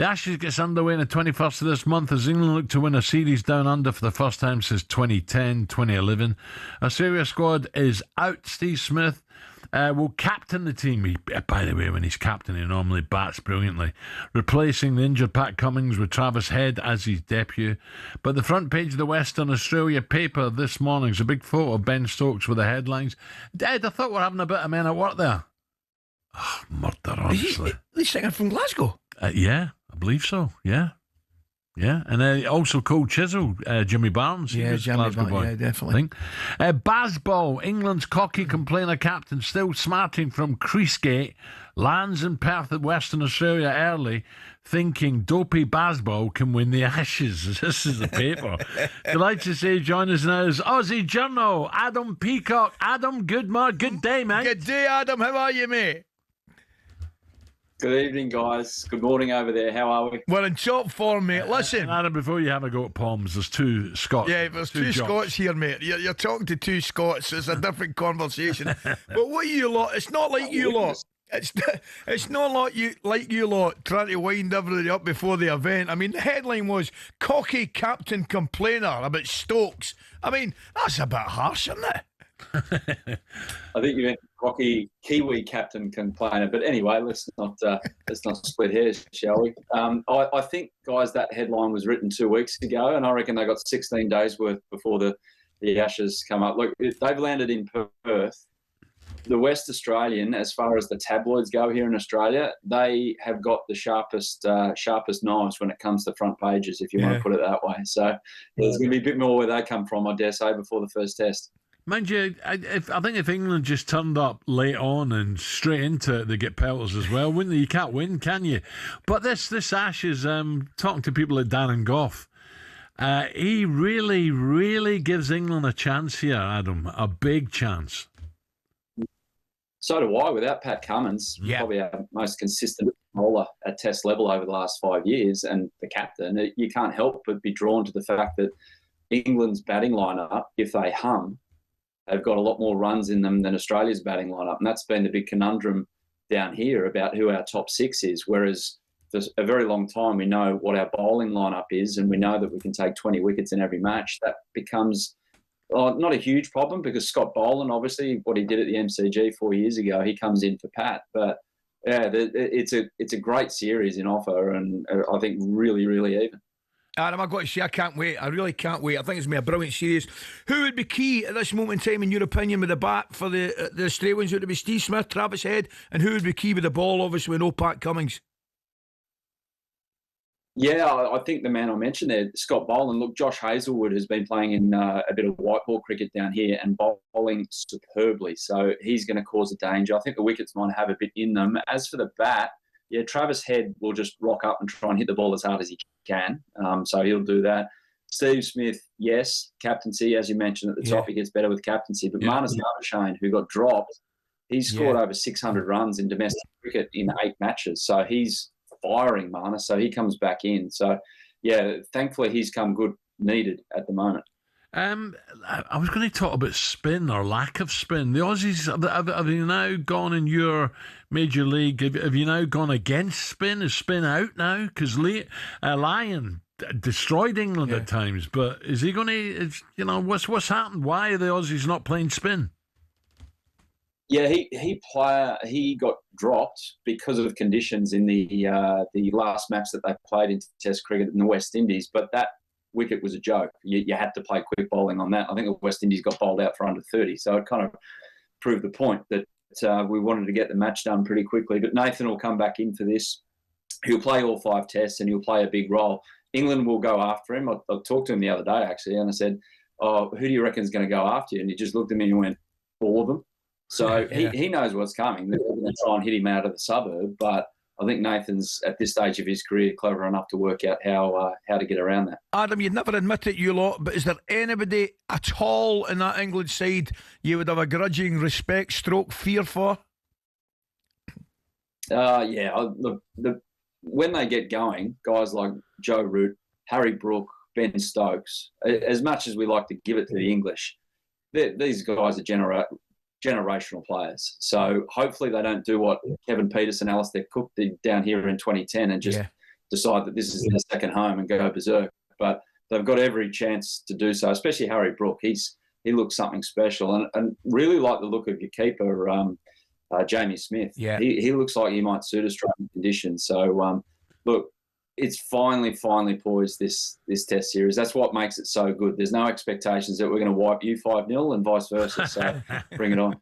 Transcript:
The Ashes gets underway on the 21st of this month as England look to win a series down under for the first time since 2010, 2011. Australia squad is out. Steve Smith will captain the team. By the way, when he's captain, he normally bats brilliantly, replacing the injured Pat Cummins with Travis Head as his debut. But the front page of the Western Australia paper this morning is a big photo of Ben Stokes with the headlines. Dad, I thought we were having a bit of men at work there. Oh, murder, honestly. He's singing from Glasgow. Yeah, I believe so. Yeah. And also Cole Chisel, Jimmy Barnes. Yeah, Jimmy Barnes, yeah, definitely. Bazball, England's cocky complainer captain, still smarting from Creasegate, lands in Perth at Western Australia early, thinking dopey Bazball can win the Ashes. This is the paper. Delighted to say join us now is Aussie Journal, Adam Peacoch. Adam, good day, mate. Good day, Adam. How are you, mate? Good evening, guys. Good morning over there. How are we? We're in top form, mate. Listen. Adam, before you have a go at Palms, there's two Scots. Yeah, there's two Scots here, mate. You're talking to two Scots. It's a different conversation. But what you lot, it's not like you lot. It's not like you lot trying to wind everybody up before the event. I mean, the headline was cocky captain complainer about Stokes. I mean, that's a bit harsh, isn't it? I think you meant cocky Kiwi captain complainer, but anyway, let's not split hairs, shall we? I think, guys, that headline was written 2 weeks ago, and I reckon they got 16 days worth before the Ashes come up. Look, they've landed in Perth. The West Australian, as far as the tabloids go here in Australia, they have got the sharpest knives when it comes to front pages, if you want to put it that way. So there's going to be a bit more where they come from, I dare say, before the first test. Mind you, I think if England just turned up late on and straight into it, they get pelters as well, wouldn't they? You can't win, can you? But this Ashes, talking to people like Darren Gough, he really, really gives England a chance here, Adam, a big chance. So do I. Without Pat Cummins, probably our most consistent bowler at test level over the last 5 years, and the captain, you can't help but be drawn to the fact that England's batting lineup, if they hum, they've got a lot more runs in them than Australia's batting lineup. And that's been the big conundrum down here about who our top six is. Whereas for a very long time, we know what our bowling lineup is, and we know that we can take 20 wickets in every match. That becomes not a huge problem because Scott Boland, obviously, what he did at the MCG 4 years ago, he comes in for Pat. But yeah, it's a great series in offer, and I think really, really even. Adam, I've got to say, I can't wait. I really can't wait. I think it's going to be a brilliant series. Who would be key at this moment in time, in your opinion, with the bat for the Australians? Would it be Steve Smith, Travis Head? And who would be key with the ball, obviously, with no Pat Cummins? Yeah, I think the man I mentioned there, Scott Boland. Look, Josh Hazlewood has been playing in a bit of white ball cricket down here and bowling superbly. So he's going to cause a danger. I think the wickets might have a bit in them. As for the bat, yeah, Travis Head will just rock up and try and hit the ball as hard as he can. So he'll do that. Steve Smith, yes, captaincy, as you mentioned at the top, he gets better with captaincy. But Marnus Labuschagne, who got dropped, he's scored over 600 runs in domestic cricket in 8 matches. So he's firing, Marnus. So he comes back in. So, yeah, thankfully he's come good, needed at the moment. I was going to talk about spin or lack of spin. The Aussies, have you now gone in your major league? Have you now gone against spin? Is spin out now? Because Lyon destroyed England at times, but is he going to? What's happened? Why are the Aussies not playing spin? Yeah, he got dropped because of conditions in the last match that they played in Test cricket in the West Indies, but that wicket was a joke. You had to play quick bowling on that. I think the West Indies got bowled out for under 30, so it kind of proved the point that we wanted to get the match done pretty quickly. But Nathan will come back in for this. He'll play all 5 tests and he'll play a big role. England will go after him. I talked to him the other day, actually, and I said, who do you reckon is going to go after you? And he just looked at me and went, all of them. So he knows what's coming. They're going to try and hit him out of the suburb, but I think Nathan's, at this stage of his career, clever enough to work out how to get around that. Adam, you'd never admit it, you lot, but is there anybody at all in that England side you would have a grudging respect stroke fear for? Look, when they get going, guys like Joe Root, Harry Brook, Ben Stokes, as much as we like to give it to the English, these guys are generational players. So hopefully they don't do what Kevin Pietersen, Alistair Cook did down here in 2010 and just decide that this is their second home and go berserk. But they've got every chance to do so, especially Harry Brook. He looks something special, and really like the look of your keeper, Jamie Smith. Yeah. He looks like he might suit Australian conditions. So, look, it's finally poised this Test series. That's what makes it so good. There's no expectations that we're going to wipe you 5-0 and vice versa. So bring it on.